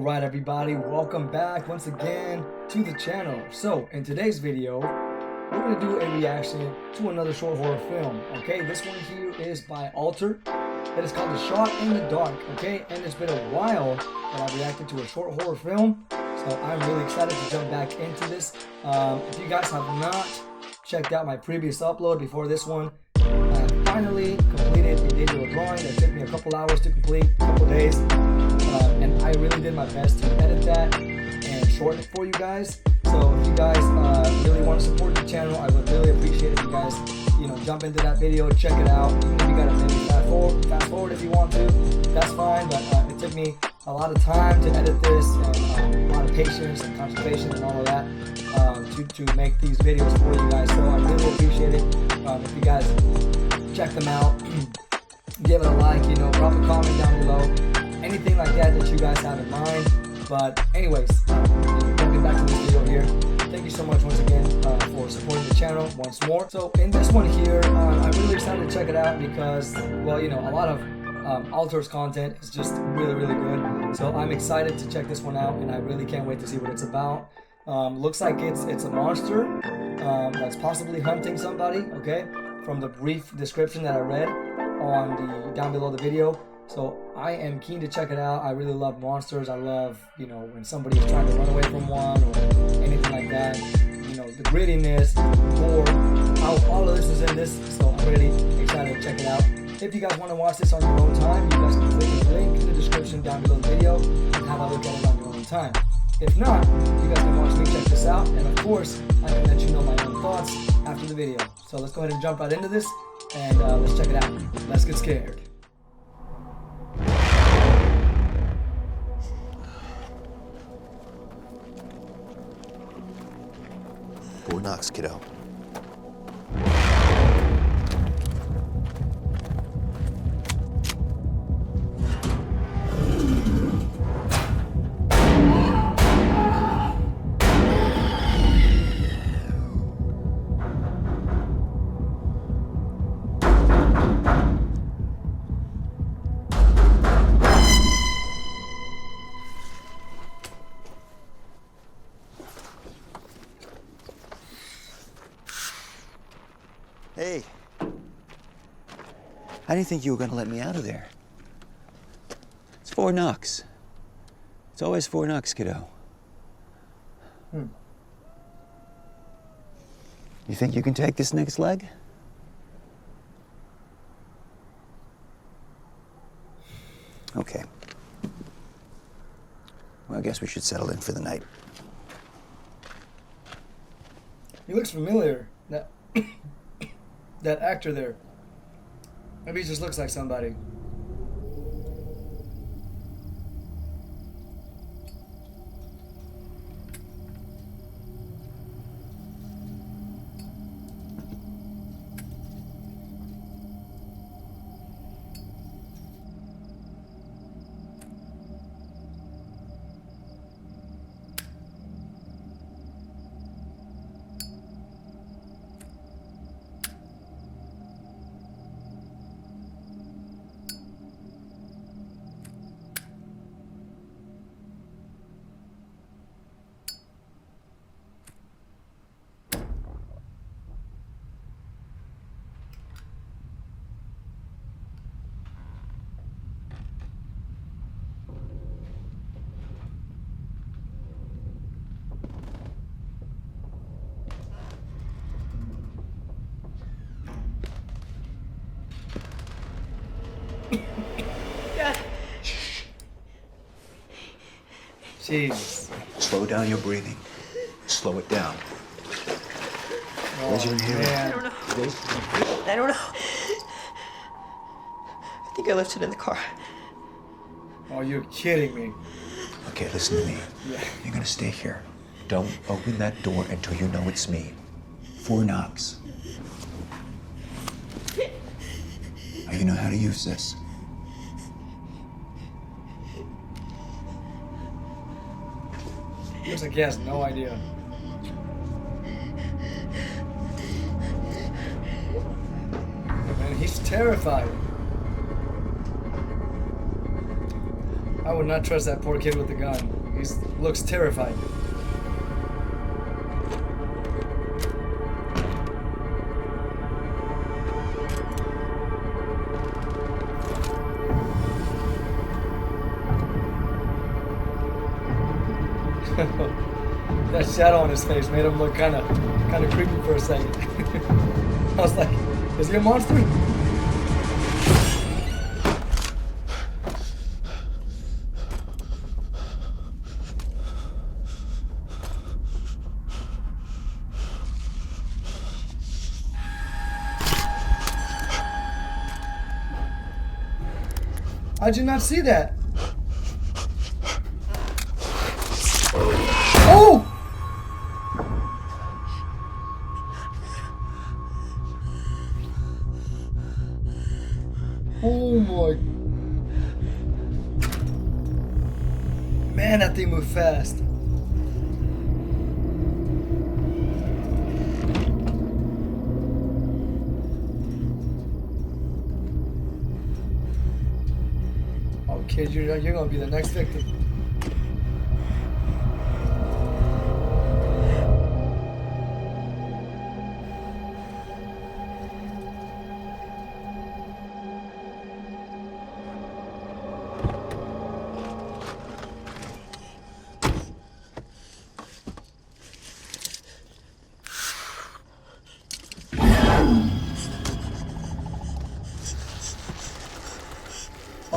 Alright everybody, welcome back once again to the channel. So in today's video, we're going to do a reaction to another short horror film. Okay, this one here is by Alter. It is called The Shot in the Dark. Okay, and it's been a while that I've reacted to a short horror film. So I'm really excited to jump back into this. If you guys have not checked out my previous upload before this one, I finally completed a digital drawing that took me a couple hours to complete, a couple days. And I really did my best to edit that and shorten it for you guys. So if you guys really want to support the channel, I would really appreciate it if you guys, jump into that video, check it out. Even if you gotta maybe fast forward if you want to, that's fine. But it took me a lot of time to edit this, and a lot of patience and concentration and all of that to make these videos for you guys. So I really appreciate it. If you guys check them out, give it a like, drop a comment down below. Anything like that you guys have in mind. But anyways, getting back to this video here, thank you so much once again for supporting the channel once more. So in this one here, I'm really excited to check it out because, well, a lot of Alter's content is just really good. So I'm excited to check this one out, and I really can't wait to see what it's about. Looks like it's a monster that's possibly hunting somebody, okay, from the brief description that I read on the down below the video. So I am keen to check it out. I really love monsters. I love, when somebody is trying to run away from one or anything like that. The grittiness, or how all of this is in this. So I'm really excited to check it out. If you guys want to watch this on your own time, you guys can click the link in the description down below the video and have a look at it on your own time. If not, you guys can watch me check this out, and of course, I can let you know my own thoughts after the video. So let's go ahead and jump right into this, and let's check it out. Let's get scared. Fort Knox, kiddo. Hey, how do you think you were gonna let me out of there? It's Fort Knox. It's always Fort Knox, kiddo. You think you can take this next leg? Okay. Well, I guess we should settle in for the night. He looks familiar. That actor there. Maybe he just looks like somebody. Jeez. Slow down your breathing. Slow it down. Raise your inhaler. I don't know. I don't know. I think I left it in the car. Oh, you're kidding me. Okay, listen to me. Yeah. You're gonna stay here. Don't open that door until you know it's me. Fort Knox. Now you know how to use this. Looks like he has no idea. Man, he's terrified. I would not trust that poor kid with the gun. He looks terrified. That shadow on his face made him look kind of creepy for a second. I was like, is he a monster? How'd you not see that? Oh! Oh my. Man, that thing moved fast. Oh, kid, you're gonna be the next victim.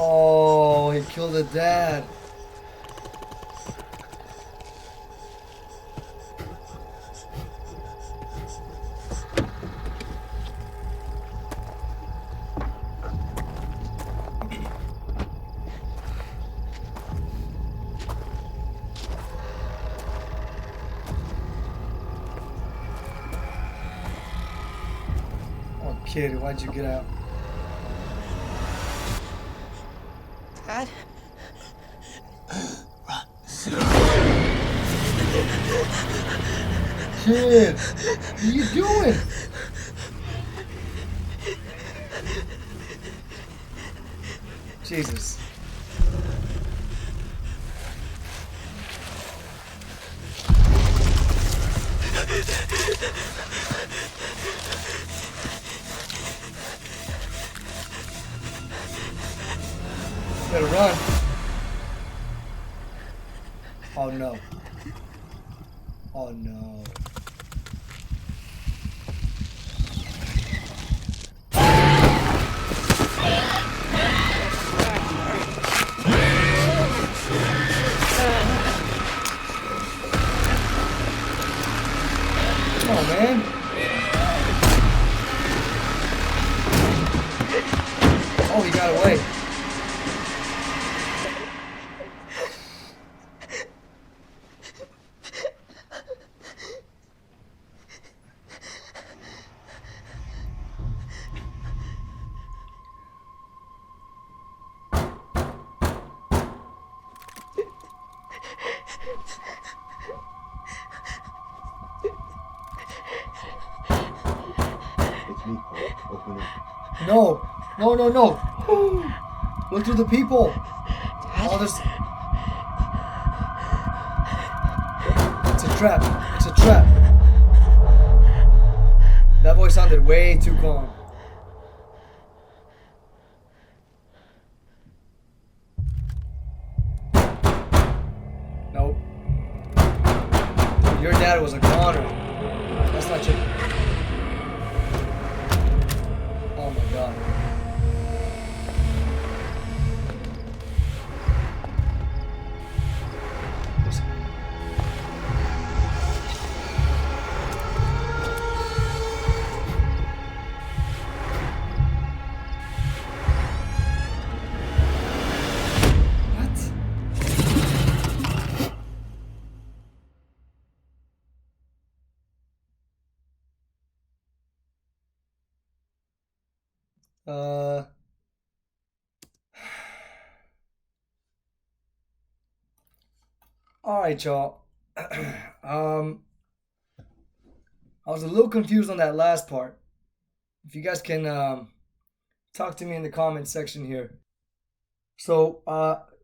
Oh, he killed the dad. Oh, kid, why'd you get out? Dad? Kid, what are you doing? Jesus. Better run. Oh no. Oh no. Come on, man. Oh, he got away. It's me, Paul. Open up. No. No, no, no. Look through the people. All this. It's a trap. It's a trap. That voice sounded way too calm. Nope. Your dad was a goner. That's not your. Oh my god. Listen. What? All right, y'all. I was a little confused on that last part. If you guys can talk to me in the comment section here. So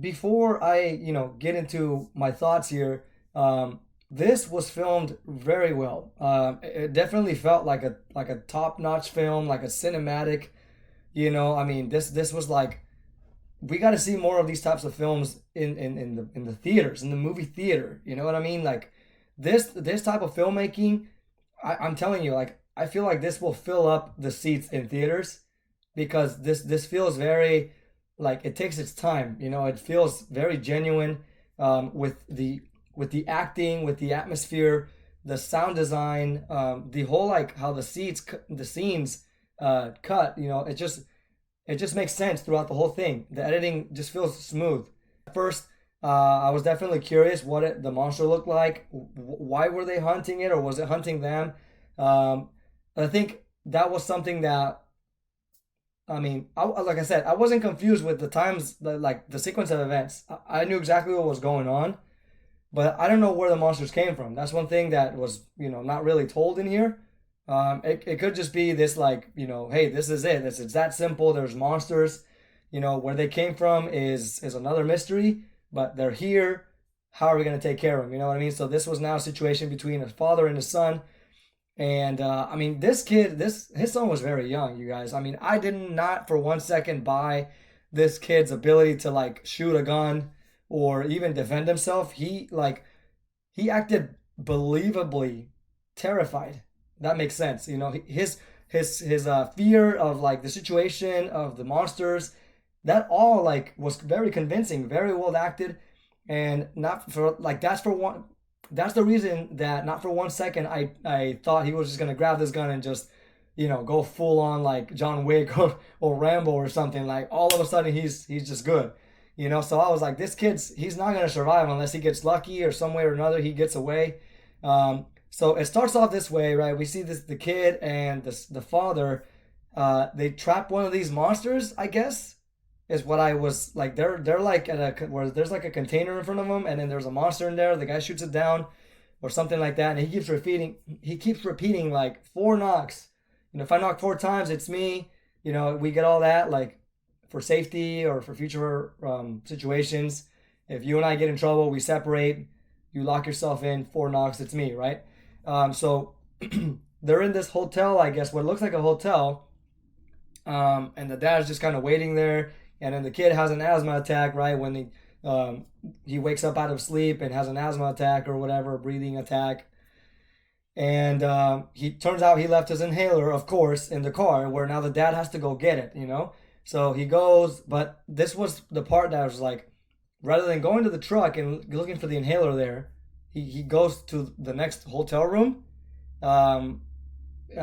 before I, get into my thoughts here, this was filmed very well. It definitely felt like a top-notch film, like a cinematic. I mean, this was like, we got to see more of these types of films in the theaters, in the movie theater. You know what I mean? Like this type of filmmaking, I'm telling you, like I feel like this will fill up the seats in theaters because this feels very like it takes its time. It feels very genuine, with the acting, with the atmosphere, the sound design, the whole like how the scenes cut. It just makes sense throughout the whole thing. The editing just feels smooth. At first, I was definitely curious what the monster looked like. Why were they hunting it, or was it hunting them? I think that was something that, I mean, like I said, I wasn't confused with the times, like the sequence of events. I knew exactly what was going on, but I don't know where the monsters came from. That's one thing that was, not really told in here. It could just be this like, hey, this is it. It's that simple. There's monsters. Where they came from is another mystery, but they're here. How are we going to take care of them? You know what I mean? So this was now a situation between a father and a son. And I mean, this kid, his son was very young, you guys. I mean, I did not for 1 second buy this kid's ability to like shoot a gun or even defend himself. He acted believably terrified. That makes sense. His fear of like the situation of the monsters, that all like was very convincing, very well acted, and not for like that's the reason that not for 1 second I thought he was just gonna grab this gun and just go full on like John Wick or Rambo or something. Like all of a sudden he's just good. So I was like, he's not gonna survive unless he gets lucky or some way or another he gets away. So it starts off this way, right? We see the kid and the father. They trap one of these monsters, I guess, is what I was like. They're like where there's like a container in front of them, and then there's a monster in there. The guy shoots it down, or something like that, and he keeps repeating. He keeps repeating like 4 knocks. If I knock 4 times, it's me. We get all that like for safety or for future situations. If you and I get in trouble, we separate. You lock yourself in. 4 knocks, it's me, right? So they're in this hotel, I guess, what looks like a hotel, and the dad's just kind of waiting there. And then the kid has an asthma attack, right? When he wakes up out of sleep and has an asthma attack or whatever, a breathing attack. And he turns out he left his inhaler, of course, in the car, where now the dad has to go get it. So he goes, but this was the part that was like, rather than going to the truck and looking for the inhaler there, he goes to the next hotel room. I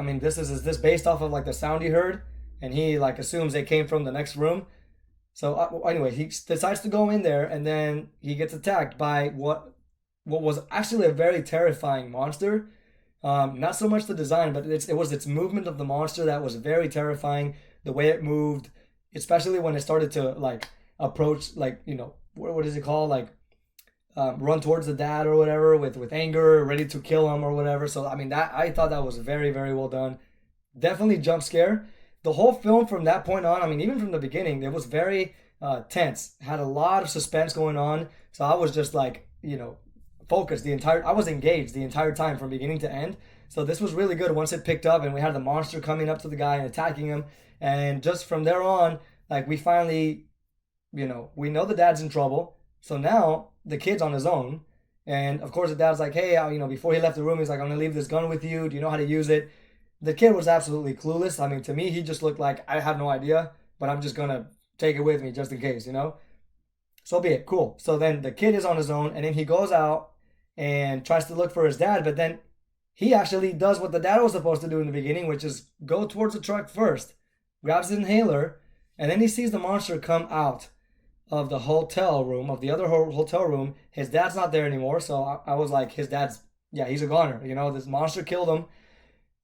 mean, is this based off of like the sound he heard? And he like assumes they came from the next room. So anyway, he decides to go in there, and then he gets attacked by what was actually a very terrifying monster. Not so much the design, but it was its movement of the monster that was very terrifying. The way it moved, especially when it started to like approach, like what is it called, like run towards the dad or whatever with anger, ready to kill him or whatever. So I mean, that I thought that was very, very well done. Definitely jump scare. The whole film from that point on, I mean, even from the beginning, it was very tense. Had a lot of suspense going on. So I was just like, focused I was engaged the entire time from beginning to end. So this was really good once it picked up and we had the monster coming up to the guy and attacking him. And just from there on, like we finally, we know the dad's in trouble. So now the kid's on his own. And of course the dad's like, hey, before he left the room, he's like, I'm going to leave this gun with you. Do you know how to use it? The kid was absolutely clueless. I mean, to me, he just looked like, I have no idea, but I'm just going to take it with me just in case, So be it. Cool. So then the kid is on his own, and then he goes out and tries to look for his dad, but then he actually does what the dad was supposed to do in the beginning, which is go towards the truck first, grabs his inhaler, and then he sees the monster come out of the hotel room, of the other hotel room. His dad's not there anymore, so I was like, he's a goner. This monster killed him.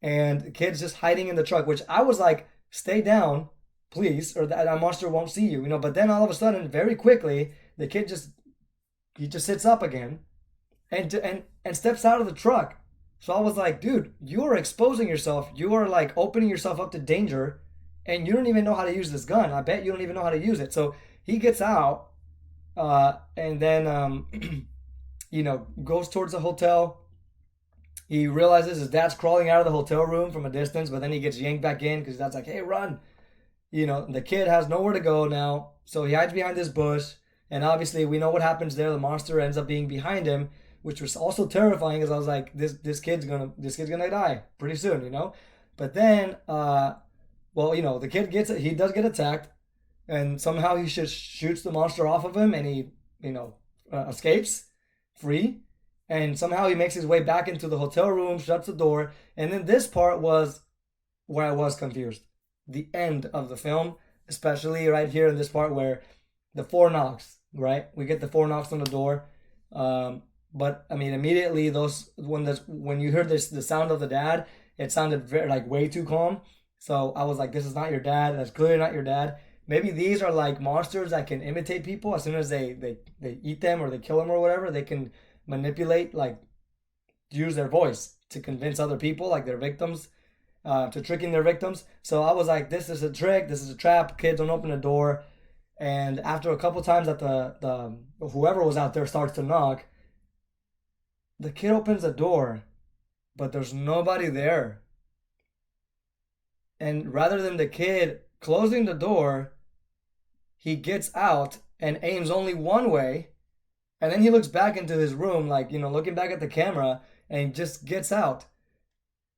And the kid's just hiding in the truck, which I was like, stay down, please, or that monster won't see you, But then all of a sudden, very quickly, the kid just sits up again, and steps out of the truck. So I was like, dude, you are exposing yourself. You are like opening yourself up to danger, and you don't even know how to use this gun. I bet you don't even know how to use it. So he gets out, And then you know, goes towards the hotel. He realizes his dad's crawling out of the hotel room from a distance, but then he gets yanked back in because his dad's like, hey, run. You know, the kid has nowhere to go now, so he hides behind this bush. And obviously, we know what happens there. The monster ends up being behind him, which was also terrifying, because I was like, this kid's gonna die pretty soon, you know. But then, well, you know, he does get attacked, and somehow he just shoots the monster off of him, and he, you know, escapes free. And somehow he makes his way back into the hotel room, shuts the door. And then this part was where I was confused. The end of the film, especially right here in this part where the 4 knocks, right? We get the 4 knocks on the door. But I mean, immediately when you heard the sound of the dad, it sounded very, like, way too calm. So I was like, this is not your dad. That's clearly not your dad. Maybe these are like monsters that can imitate people. As soon as they eat them or they kill them or whatever, they can manipulate, like, use their voice to convince other people, like their victims, to tricking their victims. So I was like, this is a trick, this is a trap, kids, don't open the door. And after a couple times that the whoever was out there starts to knock, the kid opens the door, but there's nobody there. And rather than the kid closing the door, he gets out and aims only one way. And then he looks back into his room, like, you know, looking back at the camera, and he just gets out.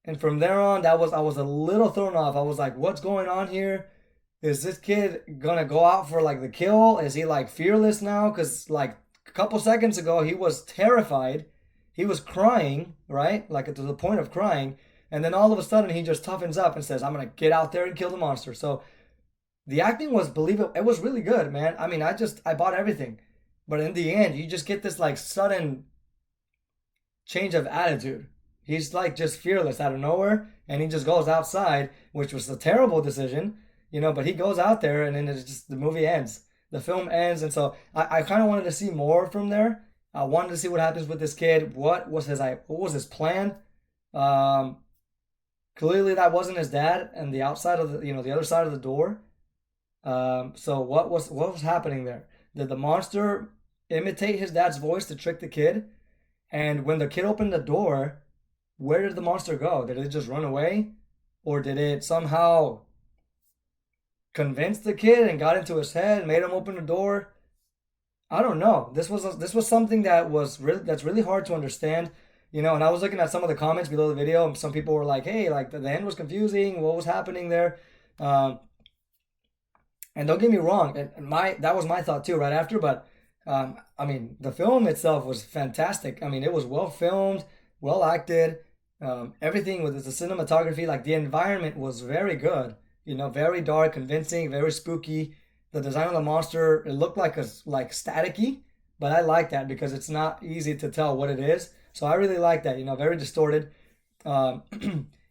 And from there on, I was a little thrown off. I was like, what's going on here? Is this kid gonna go out for, like, the kill? Is he, like, fearless now? Because, like, a couple seconds ago, he was terrified. He was crying, right? Like, to the point of crying. And then all of a sudden, he just toughens up and says, I'm gonna get out there and kill the monster. So the acting was believable. It was really good, man. I mean, I bought everything. But in the end, you just get this, like, sudden change of attitude. He's, like, just fearless out of nowhere, and he just goes outside, which was a terrible decision, you know, but he goes out there, and then it's just, the movie ends. The film ends, and so I kind of wanted to see more from there. I wanted to see what happens with this kid. What was his plan? Clearly that wasn't his dad, and the outside of the, you know, the other side of the door. So what was happening there? Did the monster imitate his dad's voice to trick the kid? And when the kid opened the door, where did the monster go? Did it just run away? Or did it somehow convince the kid and got into his head and made him open the door? I don't know. This was something that's really hard to understand, you know. And I was looking at some of the comments below the video, and some people were like, hey, like, the end was confusing. What was happening there? And don't get me wrong, that was my thought too right after, but I mean, the film itself was fantastic. I mean, it was well filmed, well acted, everything with the cinematography, like, the environment was very good, you know, very dark, convincing, very spooky. The design of the monster, it looked like staticky, but I like that because it's not easy to tell what it is. So I really like that, you know, very distorted.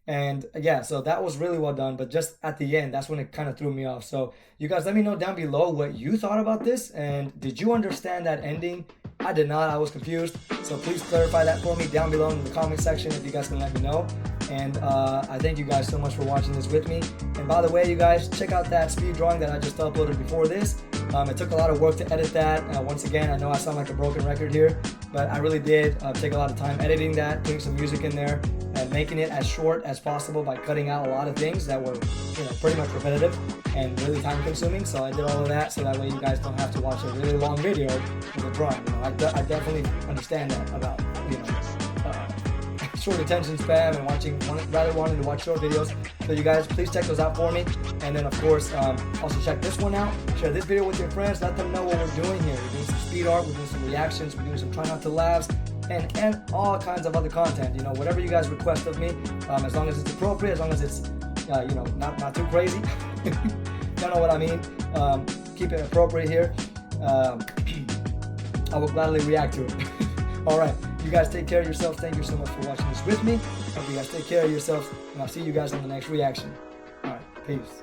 And yeah, so that was really well done, but just at the end, that's when it kind of threw me off. So you guys, let me know down below what you thought about this, and did you understand that ending? I did not. I was confused. So please clarify that for me down below in the comment section if you guys can let me know. And I thank you guys so much for watching this with me. And by the way, you guys, check out that speed drawing that I just uploaded before this. It took a lot of work to edit that. Once again, I know I sound like a broken record here, but I really did take a lot of time editing that, putting some music in there, and making it as short as possible by cutting out a lot of things that were, you know, pretty much repetitive and really time consuming. So I did all of that so that way you guys don't have to watch a really long video with a drawing. You know, I definitely understand that about, you know, short attention span and wanting to watch short videos. So you guys, please check those out for me. And then, of course, also check this one out. Share this video with your friends. Let them know what we're doing here. We're doing some speed art. We're doing some reactions. We're doing some try not to laughs. And all kinds of other content. You know, whatever you guys request of me, as long as it's appropriate, as long as it's, you know, not too crazy. Don't know what I mean. Keep it appropriate here. I will gladly react to it. All right. You guys take care of yourselves. Thank you so much for watching this with me. Hope you guys take care of yourselves, and I'll see you guys in the next reaction. All right, peace.